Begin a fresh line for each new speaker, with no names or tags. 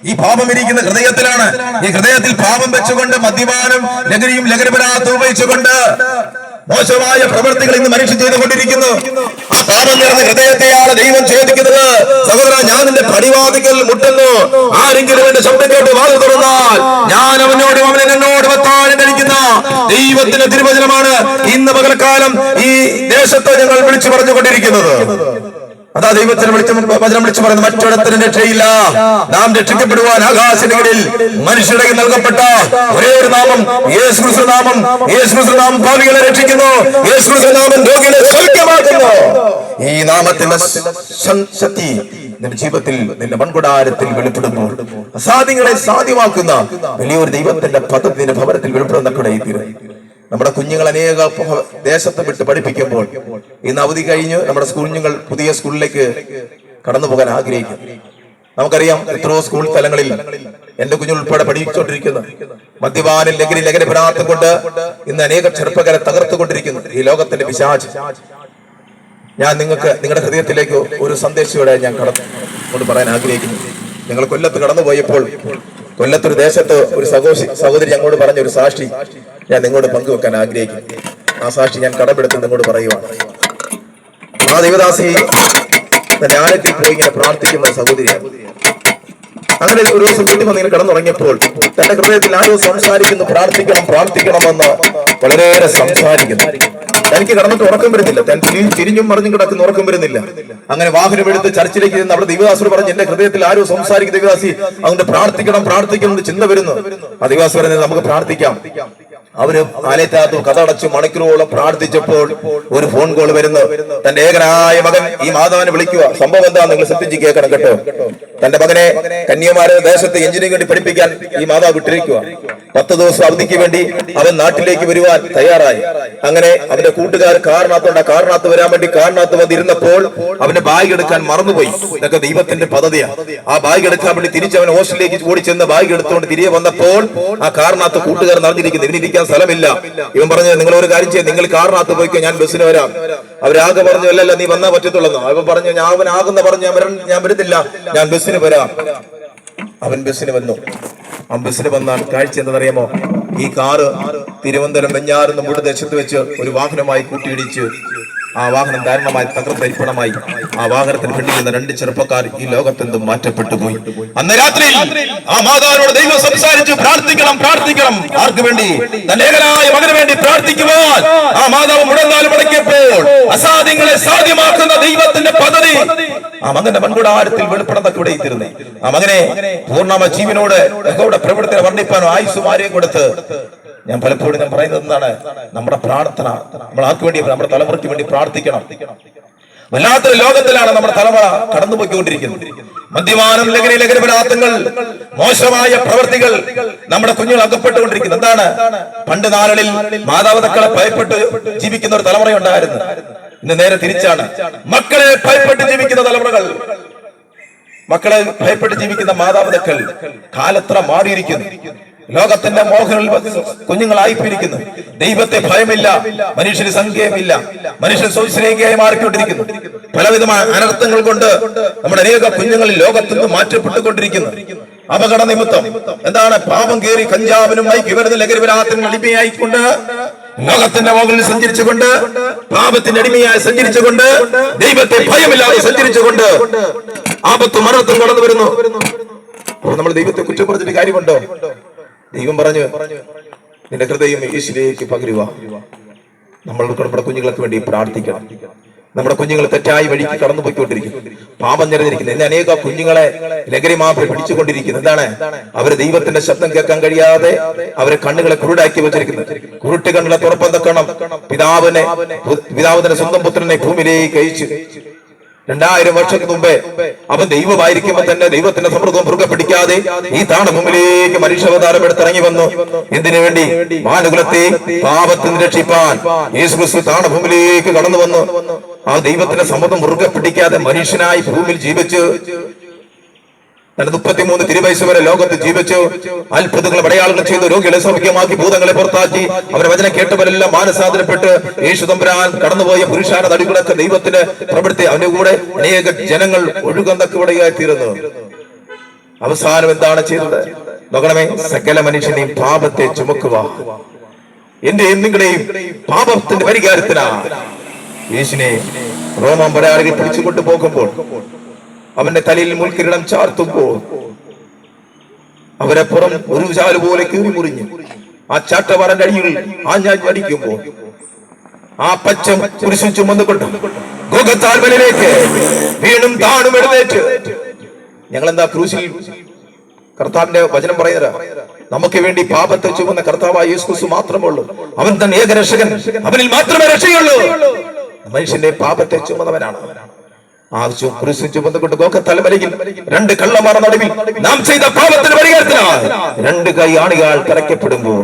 ഈ പാപം ഇരിക്കുന്ന ഹൃദയത്തിലാണ്. ഈ ഹൃദയത്തിൽ പാപം വെച്ചുകൊണ്ട് മദ്യപാനം, ലഹരിയും ലഹരിപദാർത്ഥവും ഉപയോഗിച്ചുകൊണ്ട് മോശമായ പ്രവൃത്തികൾ ഇന്ന് മനുഷ്യൻ ചെയ്തുകൊണ്ടിരിക്കുന്നു. ആ പാപം നിറഞ്ഞ ഹൃദയത്തെയാണ് ദൈവം ചോദിക്കുന്നത്. സഹോദര, ഞാൻ നിന്റെ പടിവാതിക്കൽ മുട്ടുന്നു. ആരെങ്കിലും എന്റെ ശബ്ദം കേട്ട് വാതിൽ തുറന്നാൽ ഞാൻ അവനോടും അവൻ എന്നോട് വത്താഴം കഴിക്കുന്ന ദൈവത്തിന്റെ തിരുവചനമാണ് ഇന്ന് പകൽക്കാലം ഈ ദേശത്ത് ഞങ്ങൾ വിളിച്ചു പറഞ്ഞുകൊണ്ടിരിക്കുന്നത്. അതാ ദൈവത്തിന് വചനം വിളിച്ചു പറയുന്നത്, മറ്റൊരുത്തരും രക്ഷയില്ല. നാം രക്ഷിക്കപ്പെടുവാൻ ആകാശങ്ങളിൽ മനുഷ്യരുടെ നൽകപ്പെട്ട ഒരേ ഒരു നാമം യേശുക്രിസ്തു നാമം. യേശുക്രിസ്തു നാമം പാപികളെ രക്ഷിക്കുന്നു. യേശുക്രിസ്തു നാമം രോഗികളെ സൗഖ്യമാക്കുന്നു. ഈ നാമത്തിന്റെ ശക്തി നിന്റെ ജീവിതത്തിൽ, നിന്റെ മൺകുടാരത്തിൽ വെളിപ്പെടുമ്പോൾ അസാധ്യങ്ങളെ സാധ്യമാക്കുന്ന വലിയൊരു ദൈവത്തിന്റെ പദ്ധതി നിന്റെ ഭവനത്തിൽ വെളിപ്പെടുന്ന കൂടെ. നമ്മുടെ കുഞ്ഞുങ്ങൾ അനേക ദേശത്ത് വിട്ട് പഠിപ്പിക്കുമ്പോൾ ഇന്ന് അവധി കഴിഞ്ഞ് നമ്മുടെ കുഞ്ഞുങ്ങൾ പുതിയ സ്കൂളിലേക്ക് കടന്നു പോകാൻ ആഗ്രഹിക്കും. നമുക്കറിയാം എത്രയോ സ്കൂൾ തലങ്ങളിൽ എന്റെ കുഞ്ഞുങ്ങൾ ഉൾപ്പെടെ പഠിച്ചുകൊണ്ടിരിക്കുന്നു. മദ്യപാനം, ലഹരി പദാർത്ഥം കൊണ്ട് ഇന്ന് അനേക ചെറുപ്പക്കാരെ തകർത്തുകൊണ്ടിരിക്കുന്നു ഈ ലോകത്തിന്റെ പിശാച്. ഞാൻ നിങ്ങൾക്ക് നിങ്ങളുടെ ഹൃദയത്തിലേക്ക് ഒരു സന്ദേശത്തോടെ ഞാൻ കൊണ്ട് പറയാൻ ആഗ്രഹിക്കുന്നു. നിങ്ങൾ കൊല്ലത്ത് കടന്നുപോയപ്പോൾ കൊല്ലത്തൊരു ദേശത്ത് ഒരു സഹോദരി ഞങ്ങളോട് പറഞ്ഞ ഒരു സാക്ഷി ഞാൻ നിങ്ങളോട് പങ്കുവെക്കാൻ ആഗ്രഹിക്കുന്നു. ആ സാക്ഷി ഞാൻ കടമെടുത്ത് നിങ്ങളോട് പറയുവാണ്. ആ ദേവദാസി തന്റെ ആലയത്തിൽ പോയി ഇങ്ങനെ പ്രാർത്ഥിക്കുന്ന സഹോദരിയാണ്. അങ്ങനെ ഒരു ദിവസം വീട്ടിൽ വന്ന് ഇങ്ങനെ കിടന്നുറങ്ങിയപ്പോൾ തന്റെ ഹൃദയത്തിൽ ആരോ സംസാരിക്കുന്നു, പ്രാർത്ഥിക്കണമെന്ന് വളരെയേറെ സംസാരിക്കുന്നു. തനിക്ക് കിടന്നിട്ട് ഉറക്കം വരുന്നില്ല. തിരിഞ്ഞും മറിഞ്ഞും കിടക്കുന്ന ഉറക്കം വരുന്നില്ല. അങ്ങനെ വാഹനം എടുത്ത് ചർച്ചിലേക്ക് നമ്മുടെ ദൈവദാസോട് പറഞ്ഞ്, എന്റെ ഹൃദയത്തിൽ ആരോ സംസാരിക്കും ദേവദാസി, അതുകൊണ്ട് പ്രാർത്ഥിക്കണം ചിന്ത വരുന്നു. ആ ദൈവദാസ് പറയുന്നത്, നമുക്ക് പ്രാർത്ഥിക്കാം. അവര് ആലയത്തിനകത്ത് കഥടച്ചു മണിക്കൂറോളം പ്രാർത്ഥിച്ചപ്പോൾ ഒരു ഫോൺ കോൾ വരുന്നു. തന്റെ ഏകനായ മകൻ ഈ മാതാവിനെ വിളിക്കുക. സംഭവം എന്താ നിങ്ങൾ ശ്രദ്ധിച്ച് കേൾക്കണം കേട്ടോ. തന്റെ മകനെ കന്യാകുമാരി ദേശത്ത് എഞ്ചിനീയറിംഗ് വേണ്ടി പഠിപ്പിക്കാൻ ഈ മാതാവ് വിട്ടിരിക്കുക. 10 ദിവസം അവധിക്ക് വേണ്ടി അവൻ നാട്ടിലേക്ക് വരുവാൻ തയ്യാറായി. അങ്ങനെ അവന്റെ കൂട്ടുകാർ കാറിനകത്ത് വരാൻ വേണ്ടി കാറിനകത്ത് വന്നിരുന്നപ്പോൾ അവന്റെ ബാഗ് എടുക്കാൻ മറന്നുപോയി. ഇതൊക്കെ ദൈവത്തിന്റെ പദ്ധതിയാണ്. ആ ബാഗ് എടുക്കാൻ വേണ്ടി തിരിച്ചവൻ ഹോസ്റ്റലിലേക്ക് ഓടിച്ചെന്ന് ബാഗ് എടുത്തുകൊണ്ട് തിരികെ വന്നപ്പോൾ ആ കാറിനകത്ത് കൂട്ടുകാർ നിറഞ്ഞിരിക്കുന്നു. ഇവനിരിക്കാൻ സ്ഥലമില്ല. ഇവൻ പറഞ്ഞു, നിങ്ങൾ ഒരു കാര്യം ചെയ്യും, നിങ്ങൾ കാറിനകത്ത് പോയിക്കോ, ഞാൻ ബസ്സിന് വരാം. അവരാകെ പറഞ്ഞു, അല്ലല്ല നീ വന്നാ പറ്റത്തുള്ളൂ. അവൻ പറഞ്ഞു, അവൻ ആകുന്ന പറഞ്ഞു, ഞാൻ വരുന്നില്ല, ഞാൻ ബസ്സിന് വരാം. അവൻ ബസ്സിന് വന്നു. ആ ബസ്സിന് വന്നാൽ കാഴ്ച എന്താണെന്നറിയാമോ? ഈ കാറ് തിരുവനന്തപുരം വെഞ്ഞാറ് നമ്മുടെ ദേശത്ത് വെച്ച് ഒരു വാഹനമായി കൂട്ടിയിടിച്ച് ആ വാഹനം ദാരുണമായി തകർത്തരിപ്പണമായി. ആ വാഹനത്തിന് പിന്നിൽ 2 ചെറുപ്പക്കാർ ഈ ലോകത്തെന്തും മാറ്റപ്പെട്ടു പോയി. അന്ന് രാത്രി ആ മാതാവിനോട് ദൈവം സംസാരിച്ചു, പ്രാർത്ഥിക്കണം. ആർക്ക് വേണ്ടി? തന്റെ ഏകനായ മകന് വേണ്ടി പ്രാർത്ഥിക്കുവാൻ ആ മാതാവ് മുടങ്ങാലും മുടക്കിയപ്പോൾ അസാധ്യങ്ങളെ സാധ്യമാക്കുന്ന ദൈവത്തിന്റെ പദ്ധതി ആ മകന്റെ മൺകുടാരത്തിൽ വെളിപ്പെടുന്ന കൂടെ തീർന്നു. ആ മകനെ പൂർണ്ണ ജീവനോട് യഹോവയുടെ പ്രവൃത്തിയെ വർണ്ണിപ്പാനോ ആയുസ്സുമാരെയും കൊടുത്ത് ഞാൻ പലപ്പോഴും ഞാൻ പറയുന്നത് എന്താണ്? നമ്മുടെ പ്രാർത്ഥന നമ്മൾ ആർക്ക് വേണ്ടി? നമ്മുടെ തലമുറയ്ക്ക് വേണ്ടി പ്രാർത്ഥിക്കണം. വല്ലാത്തൊരു ലോകത്തിലാണ് നമ്മുടെ തലമുറ കടന്നുപോയിക്കൊണ്ടിരിക്കുന്നത്. മദ്യപാനം, ലഹരി പദാർത്ഥങ്ങൾ, മോശമായ പ്രവൃത്തികൾ നമ്മുടെ കുഞ്ഞുങ്ങൾ അകപ്പെട്ടുകൊണ്ടിരിക്കുന്നു. എന്താണ്? പണ്ട് നാളുകളിൽ മാതാപിതാക്കളെ ഭയപ്പെട്ട് ജീവിക്കുന്ന ഒരു തലമുറയുണ്ടായിരുന്നു. ഇന്ന് നേരെ തിരിച്ചാണ്. മക്കളെ ഭയപ്പെട്ട് ജീവിക്കുന്ന തലമുറകൾ, മക്കളെ ഭയപ്പെട്ട് ജീവിക്കുന്ന മാതാപിതാക്കൾ. കാലത്ര മാറിയിരിക്കുന്നു. ലോകത്തിന്റെ മോഹങ്ങളിൽ കുഞ്ഞുങ്ങളായിപ്പിരിക്കുന്നു. ദൈവത്തെ ഭയമില്ല, മനുഷ്യന് സംഖ്യമില്ല, മനുഷ്യൻ സ്വശ്രേഖയായി മാറിക്കൊണ്ടിരിക്കുന്നു. പലവിധമായ അനർത്ഥങ്ങൾ കൊണ്ട് നമ്മുടെ അനേക കുഞ്ഞുങ്ങൾ ലോകത്തിൽ നിന്ന് മാറ്റപ്പെട്ടുകൊണ്ടിരിക്കുന്നു. അപകട നിമിത്തം എന്താണ്? പാപം കയറി കഞ്ചാവിനും മയക്കുമരുന്ന് ലഹരി പദാർത്ഥങ്ങൾ അടിമയായിക്കൊണ്ട് ലോകത്തിന്റെ മുകളിൽ സഞ്ചരിച്ചുകൊണ്ട്, പാപത്തിന്റെ അടിമയായി സഞ്ചരിച്ചുകൊണ്ട്, ദൈവത്തെ ഭയമില്ലാതെ സഞ്ചരിച്ചുകൊണ്ട് ആപത്തും മരണത്തും കടന്നു വരുന്നു. അപ്പോൾ നമ്മൾ ദൈവത്തെ കുറ്റം പറഞ്ഞിട്ട് കാര്യമുണ്ടോ? ദൈവം പറഞ്ഞു, നിന്റെ ഹൃദയം യേശുവിലേക്ക് പകരുക. നമ്മൾ നമ്മുടെ കുഞ്ഞുങ്ങൾക്ക് വേണ്ടി പ്രാർത്ഥിക്കണം. നമ്മുടെ കുഞ്ഞുങ്ങൾ തെറ്റായ വഴിക്ക് കടന്നുപോയിക്കൊണ്ടിരിക്കുന്നു. പാപം നിറഞ്ഞിരിക്കുന്നു. ഇന്ന് അനേക കുഞ്ഞുങ്ങളെ ലഹരി മാഫിയ പിടിച്ചുകൊണ്ടിരിക്കുന്നു. എന്താണ്? അവര് ദൈവത്തിന്റെ ശബ്ദം കേൾക്കാൻ കഴിയാതെ അവരെ കണ്ണുകളെ കുരുടാക്കി വെച്ചിരിക്കുന്നു. കുരുട്ട് കണ്ണുകളെ തുറപ്പം തക്കണം. പിതാവിന്റെ സ്വന്തം പുത്രനെ ഭൂമിയിലേക്ക് അയച്ചു. 2000 വർഷത്തിന് മുമ്പേ അവൻ ദൈവമായിരിക്കുമ്പോൾ തന്നെ ദൈവത്തിന്റെ സമൃദ്ധം മുറുകെ പിടിക്കാതെ ഈ താണഭൂമിയിലേക്ക് മനുഷ്യാവതാരം എടുത്തിറങ്ങി വന്നു. എന്തിനു വേണ്ടി? മാനകുലത്തെ പാപത്തിൽ നിന്ന് രക്ഷിപ്പാൻ യേശുക്രിസ്തു താണഭൂമിയിലേക്ക് കടന്നു വന്നു. ആ ദൈവത്തിന്റെ സമൃദ്ധം മുറുകെ പിടിക്കാതെ മനുഷ്യനായി ഭൂമിയിൽ ജീവിച്ചു. 33 തിരുവയസ്സ് വരെ ലോകത്ത് ജീവിച്ചു. അത്ഭുതങ്ങൾ അടയാളങ്ങൾ ചെയ്തു. രോഗികളെ സൗഖ്യമാക്കി, ഭൂതങ്ങളെ പുറത്താക്കി. അവരെ വചനം കേട്ടവരെല്ലാം മാനസാന്തരപ്പെട്ട് യേശു തമ്പുരാൻ കടന്നുപോയ പുരുഷാര നടികളൊക്കെ ദൈവത്തിന്റെ പ്രവൃത്തി. അവന്റെ കൂടെ അനേക ജനങ്ങൾ ഒഴുകുന്നൊക്കെ ഇവിടെയായി തീരുന്നു. അവസാനം എന്താണ് ചെയ്തത് നോക്കണമേ? സകല മനുഷ്യനെയും പാപത്തെ ചുമക്കുക, എന്റെയും നിങ്ങളുടെയും പാപത്തിന്റെ പരിഹാരത്തിനാ യേശുവിനെ റോമാ പടയാളികൾ പിടിച്ചുകൊണ്ടു പോകുമ്പോൾ അവന്റെ തലയിൽ മുൾക്കിരീടം ചാർത്തുമ്പോൾ അവരെ പുറം ഒരു ചാല് പോലെ കീറി മുറിഞ്ഞു ആ ചാട്ടവാറന്റെ അടിയിൽ അടിക്കുമ്പോൾ ആ പച്ച കുരിശിൽ ചുമന്നുകൊണ്ട് ഗോഗത്താൽ വലയിലേക്ക് വീണും താണും എഴുന്നേറ്റ് ഞങ്ങൾ എന്താ ക്രൂശിൽ കർത്താവിന്റെ വചനം പറയുക, നമുക്ക് വേണ്ടി പാപത്തെ ചുമന്ന കർത്താവായ യേശു ക്രിസ്തു മാത്രമേ ഉള്ളൂ. അവൻ തന്നെ ഏകരക്ഷകൻ, അവനിൽ മാത്രമേ രക്ഷയുള്ളൂ. മനുഷ്യന്റെ പാപത്തെ ചുമന്നവനാണ്. ആ ക്രൂശിൽ ചുമന്നുകൊണ്ട് ഗോഗത്താൽ വലയിൽ രണ്ട് കള്ളന്മാരുടെ നടുവിൽ നാം ചെയ്ത പാപത്തിന് പരിഹാരത്തിനായി രണ്ട് കൈ ആണികൾ തറയ്ക്കപ്പെടുമ്പോൾ